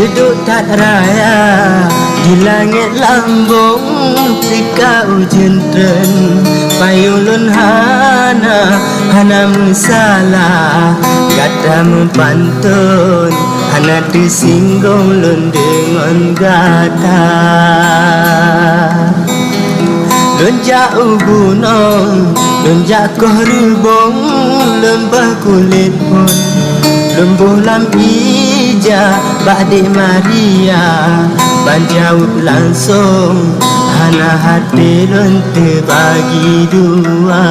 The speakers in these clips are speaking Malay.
duduk tak raya di langit lambung tika ujian tren payung lun hana salah kata mempantun hana disinggung lun dengan kata lun jauh gunung lun jakoh rubung lembah kulit pun lembuh lam ija Badik Maria banjauh langsung hana hati lun terbagi dua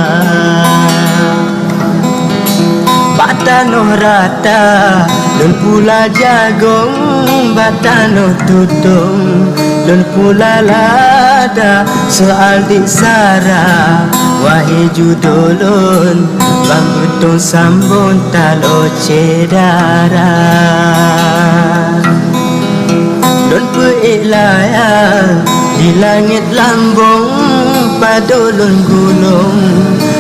batanoh rata lun pula jagung batanoh tutung lun pula lada soal diksara wahai judulun bang betung sambung talo cedara lun peilaya di langit lambung padulun gunung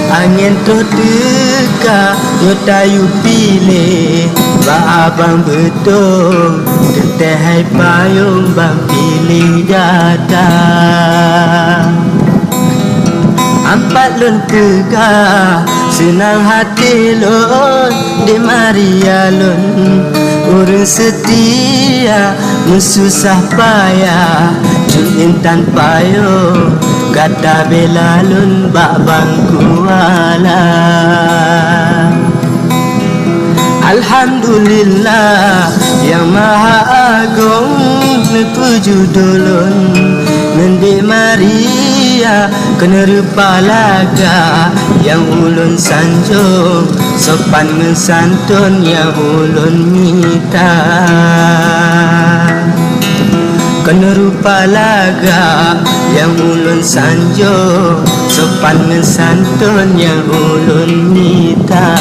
angin tu teka yotayu pilih ba abang betung teteh payung bang pilih jada ampat lun tega senang hati lun di Maria lun urang setia mensusah payah cun intan payung kata bela lun bak bangku ala Alhamdulillah yang maha agung nepuju dulun Nendi Maria kena rupa laga yang ulun sanjung sopan mensantun yang ulun minta kena rupa laga yang ulun sanjung sopan mensantun yang ulun minta